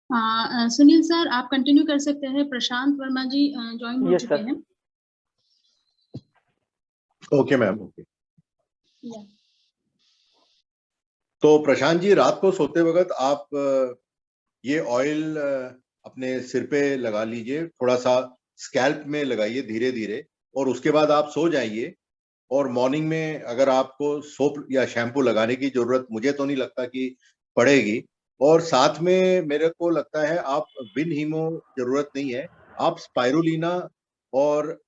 Sunil sir, आप continue कर सकते हैं। प्रशांत वर्मा जी ज्वाइन हो चुके हैं। Okay ma'am, okay. या तो प्रशांत जी, रात को सोते वक्त आप ये ऑयल अपने सिर पे लगा लीजिए, थोड़ा सा स्कैल्प में लगाइए धीरे धीरे, और उसके बाद आप सो जाइए। और मॉर्निंग में अगर आपको सोप या शैम्पू लगाने की जरूरत, मुझे तो नहीं लगता कि पड़ेगी। और साथ में मेरे को लगता है आप विन हीमो जरूरत नहीं है, आप स्पाइरुलिना और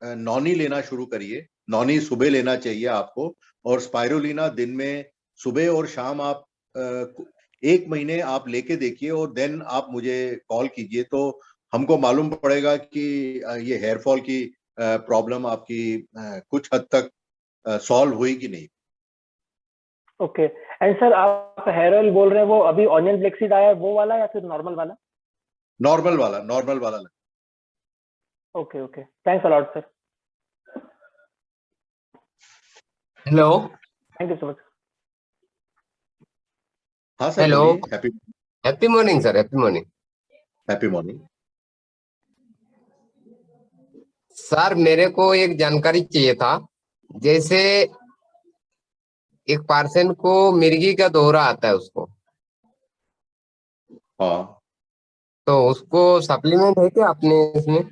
नॉनी लेना शुरू करिए। नॉनी सुबह लेना चाहिए आपको, और स्पाइरुलिना दिन में सुबह और शाम आप 1 महीने आप लेके देखिए, और देन आप मुझे कॉल कीजिए, तो हमको मालूम पड़ेगा कि ये हेयर फॉल की प्रॉब्लम आपकी कुछ हद तक सॉल्व हुई कि नहीं। ओके। एंड सर, आप हेयर ऑयल बोल रहे हैं, वो अभी ऑनियन फ्लेक्सीड आया है वो वाला या फिर नॉर्मल वाला? नॉर्मल वाला, नॉर्मल वाला। Okay okay, thanks a lot sir. Hello, thank you so much. हाँ सर, हेलो। बोलिए। Happy morning sir, happy morning. Happy morning sir, मेरे को एक जानकारी चाहिए था। जैसे एक पर्सन को मिर्गी का दौरा आता है उसको, हाँ, तो उसको सप्लीमेंट है क्या अपने इसमें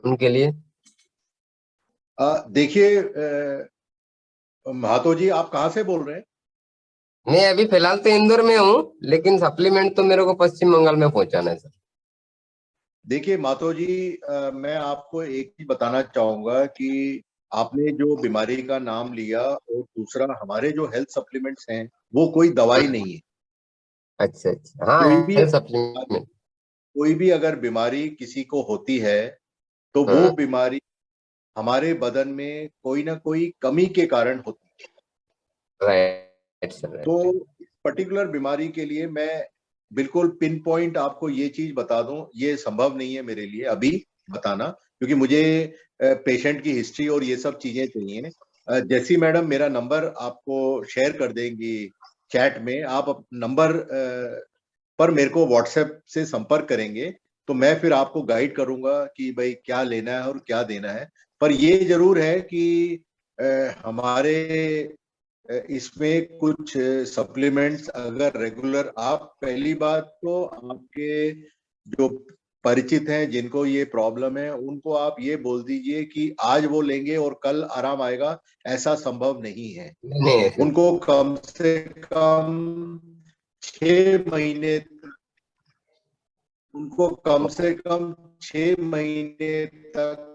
उनके लिए? देखिए महातो जी, आप कहाँ से बोल रहे हैं? मैं अभी फिलहाल तो इंदौर में हूँ, लेकिन सप्लीमेंट तो मेरे को पश्चिम बंगाल में पहुंचाना है सर। देखिए मातो जी, मैं आपको एक चीज बताना चाहूंगा कि आपने जो बीमारी का नाम लिया, और दूसरा हमारे जो हेल्थ सप्लीमेंट्स हैं वो कोई दवाई नहीं है। अच्छा अच्छा, हाँ, कोई भी हेल्थ सप्लीमेंट। कोई भी अगर बीमारी किसी को होती है, तो वो हाँ, बीमारी हमारे बदन में कोई ना कोई कमी के कारण होती है। Right sir, right. तो इस पर्टिकुलर बीमारी के लिए मैं बिल्कुल पिन पॉइंट आपको ये चीज बता दूं, ये संभव नहीं है मेरे लिए अभी बताना, क्योंकि मुझे पेशेंट की हिस्ट्री और ये सब चीजें चाहिए। जैसी मैडम मेरा नंबर आपको शेयर कर देंगी चैट में, आप नंबर पर मेरे को व्हाट्सएप से संपर्क करेंगे, तो मैं फिर आपको गाइड करूंगा कि भाई क्या लेना है और क्या देना है। पर ये जरूर है कि हमारे इसमें कुछ सप्लीमेंट्स अगर रेगुलर, आप पहली बात तो आपके जो परिचित हैं जिनको ये प्रॉब्लम है, उनको आप ये बोल दीजिए कि आज वो लेंगे और कल आराम आएगा, ऐसा संभव नहीं है। नहीं सर। उनको कम से कम 6 महीने, उनको कम से कम 6 महीने तक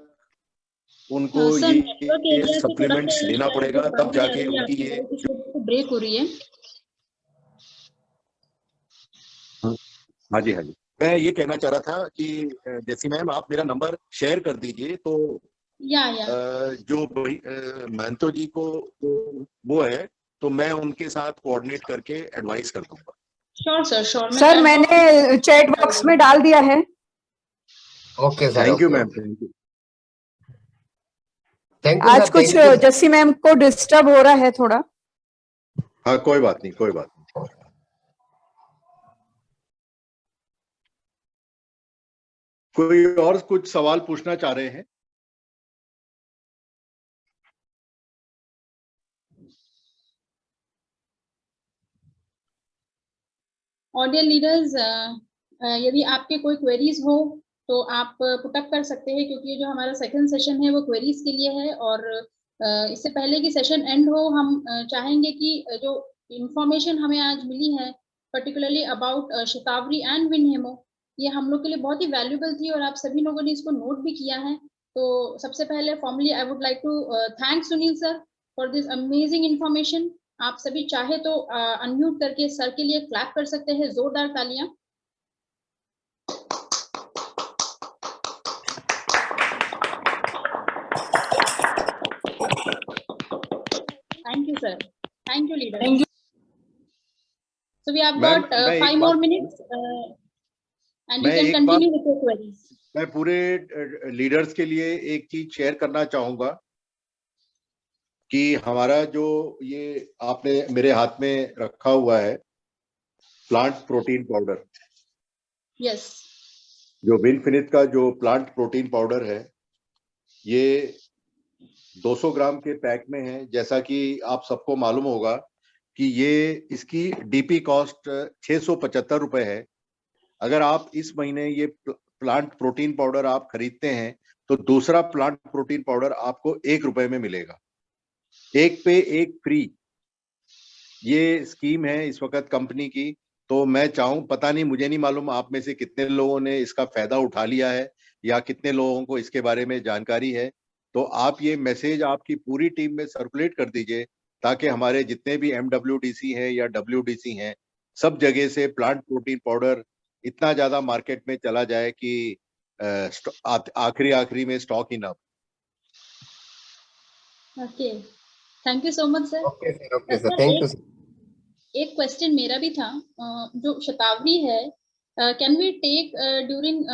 उनको सर, नेटवर्क ये एरिया से थोड़ा सप्लीमेंट्स सा लेना शायद पड़ेगा, तब प्रॉब्लम आ जाके रही है। उनकी आपकी ये वॉइस कुछ ब्रेक हो रही है। हाँ जी, हाँ जी। मैं ये कहना चाह रहा था कि जैसी मैम आप मेरा नंबर शेयर कर दीजिए, तो या जो महंतो जी को वो है, तो मैं उनके साथ कोऑर्डिनेट करके एडवाइस कर दूंगा। Sure sir, sure. सर, मैंने चैट बॉक्स में डाल दिया है। Okay sir, thank you okay, ma'am, thank you. Thank you आज सर, कुछ थैंक यू। जस्सी मैम को डिस्टर्ब हो रहा है थोड़ा। हाँ, कोई बात नहीं, कोई बात नहीं। कोई और कुछ सवाल पूछना चाह रहे हैं? ऑडियंस लीडर्स, यदि आपके कोई क्वेरीज हो तो आप पुटअप कर सकते हैं, क्योंकि ये जो हमारा सेकंड सेशन है वो क्वेरीज के लिए है। और इससे पहले कि सेशन एंड हो, हम चाहेंगे कि जो इंफॉर्मेशन हमें आज मिली है particularly about shatavari and win haemo, ये हम लोग के लिए बहुत ही वैल्यूबल थी और आप सभी लोगों ने इसको नोट भी किया है। तो सबसे पहले formally I would like to thank Sunil sir for this amazing information. आप सभी चाहे तो अनम्यूट करके सर के लिए क्लैप कर सकते हैं, जोरदार तालियां। Thank you sir, thank you leader. Thank you. So we have ma'am, got मैं 5 एक more बात minutes and you मैं can एक बात continue with your queries. मैं पूरे लीडर्स के लिए एक चीज शेयर करना चाहूंगा कि हमारा जो ये आपने मेरे हाथ में रखा हुआ है प्लांट प्रोटीन पाउडर, यस। जो विनफिनिट का जो प्लांट प्रोटीन पाउडर है, ये 200 ग्राम के पैक में है। जैसा कि आप सबको मालूम होगा कि ये इसकी डीपी कॉस्ट 675 रुपए है। अगर आप इस महीने ये प्लांट प्रोटीन पाउडर आप खरीदते हैं तो दूसरा प्लांट प्रोटीन पाउडर आपको 1 रुपए में मिलेगा, 1 पे 1 फ्री। ये स्कीम है इस वक्त कंपनी की। तो मैं चाहूं, पता नहीं, मुझे नहीं मालूम आप में से कितने लोगों ने इसका फायदा उठा लिया है या कितने लोगों को इसके बारे में जानकारी है। तो आप ये मैसेज आपकी पूरी टीम में सर्कुलेट कर दीजिए ताकि हमारे जितने भी MWDC हैं या WDC हैं, सब जगह से प्लांट प्रोटीन पाउडर इतना ज्यादा मार्केट में चला जाए कि आखिरी में स्टॉक ही ना। Okay, thank you so much sir. Okay sir, thank you sir. एक क्वेश्चन मेरा भी था, जो शतावरी है, can we take during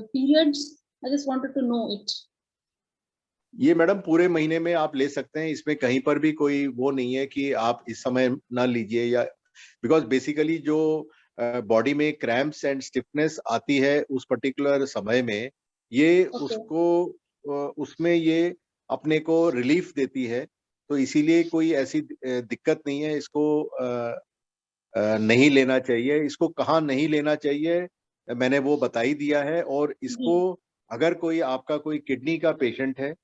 periods? I just wanted to know it. ये मैडम पूरे महीने में आप ले सकते हैं, इसमें कहीं पर भी कोई वो नहीं है कि आप इस समय ना लीजिए, या बिकॉज बेसिकली जो बॉडी में क्रैम्प्स एंड स्टिफनेस आती है उस पर्टिकुलर समय में, ये उसको उसमें ये अपने को रिलीफ देती है। तो इसीलिए कोई ऐसी दिक्कत नहीं है, इसको नहीं लेना चाहिए। इसको कहाँ नहीं लेना चाहिए मैंने वो बता ही दिया है। और इसको अगर कोई आपका कोई किडनी का पेशेंट है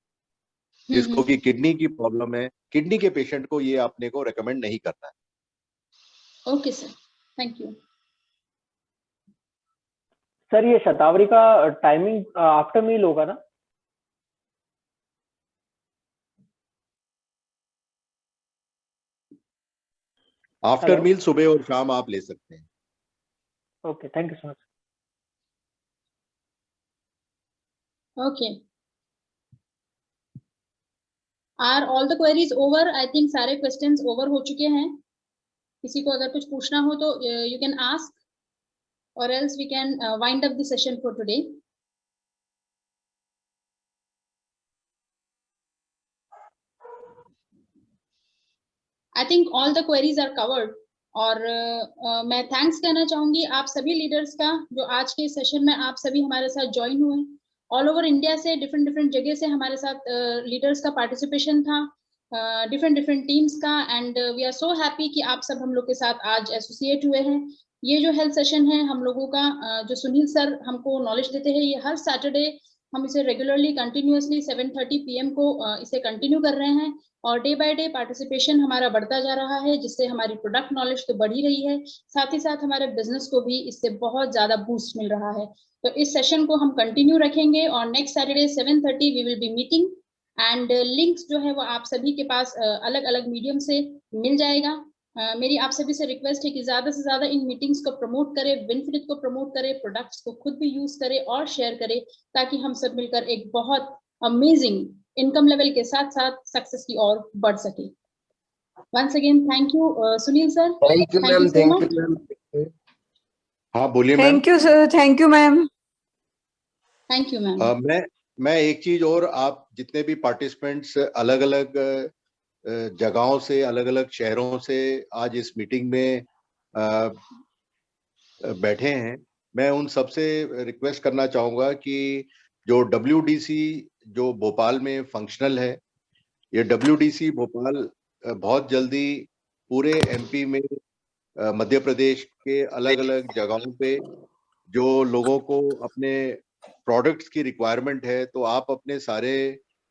जिसको कि किडनी की प्रॉब्लम है, किडनी के पेशेंट को ये आपने को रेकमेंड नहीं करना है। Okay sir, thank you. Sir ये शतावरी का टाइमिंग आफ्टर मील होगा ना? आफ्टर मील सुबह और शाम आप ले सकते हैं। Okay, thank you so much. Okay, are all the queries over? I think सारे क्वेश्चंस ओवर हो चुके हैं। किसी को अगर कुछ पूछना हो तो you can ask, or else we can wind up the session for today. I think all the queries are covered. और मैं थैंक्स कहना चाहूंगी आप सभी लीडर्स का जो आज के सेशन में आप सभी हमारे साथ ज्वाइन हुए। ऑल ओवर इंडिया से डिफरेंट जगह से हमारे साथ लीडर्स का पार्टिसिपेशन था, डिफरेंट टीम्स का। And we are so happy कि आप सब हम लोग के साथ आज एसोसिएट हुए हैं। ये जो हेल्थ सेशन है हम लोगों का, जो सुनील सर हमको नॉलेज देते हैं, ये हर सैटरडे हम इसे रेगुलरली कंटिन्यूअसली 7:30 PM को इसे कंटिन्यू कर रहे हैं। और डे बाय डे पार्टिसिपेशन हमारा बढ़ता जा रहा है, जिससे हमारी प्रोडक्ट नॉलेज तो बढ़ ही रही है, साथ ही साथ हमारे बिजनेस को भी इससे बहुत ज्यादा बूस्ट मिल रहा है। तो इस सेशन को हम कंटिन्यू रखेंगे और next Saturday 7:30 we will be meeting. And links जो है वो आप सभी के पास अलग अलग मीडियम से मिल जाएगा। मेरी आप सभी से रिक्वेस्ट है कि ज्यादा से ज्यादा इन मीटिंग्स को प्रमोट करें, विनफिनिट को प्रमोट करें, प्रोडक्ट्स को खुद भी यूज करें और शेयर करें, ताकि हम सब मिलकर एक बहुत अमेजिंग इनकम लेवल के साथ साथ सक्सेस की ओर बढ़ सके। Once again thank you Sunil sir. Thank you ma'am, thank you ma'am. हाँ बोलिए ma'am. Thank you sir, thank you ma'am. Thank you ma'am. मैं एक चीज और, आप जितने भी पार्टिसिपेंट्स अलग अलग जगहों से, अलग अलग शहरों से आज इस मीटिंग में बैठे हैं, मैं उन सबसे रिक्वेस्ट करना चाहूंगा कि जो WDC जो भोपाल में फंक्शनल है, ये WDC भोपाल बहुत जल्दी पूरे MP में, मध्य प्रदेश के अलग अलग जगहों पे जो लोगों को अपने प्रोडक्ट्स की रिक्वायरमेंट है, तो आप अपने सारे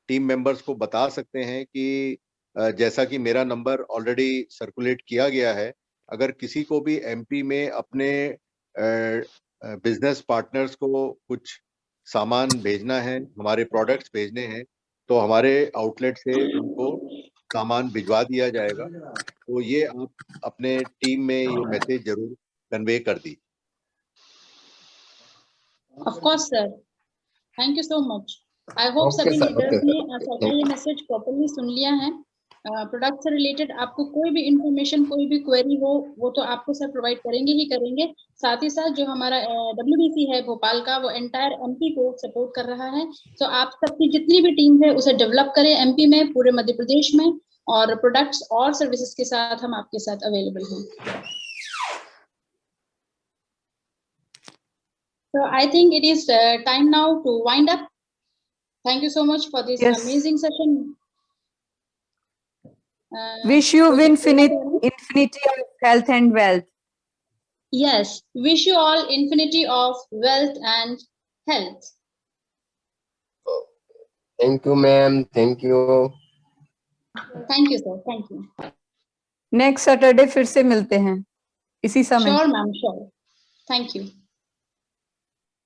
टीम मेंबर्स को बता सकते हैं कि जैसा कि मेरा नंबर ऑलरेडी सर्कुलेट किया गया है, अगर किसी को भी MP में अपने बिजनेस पार्टनर्स को कुछ सामान भेजना है, हमारे प्रोडक्ट्स भेजने हैं, तो हमारे आउटलेट से उनको सामान भिजवा दिया जाएगा। तो ये आप अपने टीम में ये मैसेज जरूर कन्वे कर दी। Of course sir, thank you so much. I hope सभी लीडर्स ने सबका ये मैसेज प्रॉपर्ली सुन लिया है। प्रोडक्ट से रिलेटेड आपको कोई भी इंफॉर्मेशन, कोई भी क्वेरी हो, वो तो आपको सर प्रोवाइड करेंगे ही करेंगे। साथ ही साथ जो हमारा WDC है भोपाल का, वो एंटायर MP को सपोर्ट कर रहा है। तो आप सबकी जितनी भी टीम है उसे डेवलप करें MP में, पूरे मध्य प्रदेश में, और प्रोडक्ट्स और सर्विसेज के साथ हम आपके साथ अवेलेबल हैं। So I think it is time now to wind up. Thank you so much for this Yes. amazing session. Wish you so- infinity of health and wealth. Yes, wish you all infinity of wealth and health. Thank you, ma'am. Thank you. Thank you, sir. Thank you. Next Saturday फिर से मिलते हैं इसी समय. Sure, ma'am. Sure. Thank you.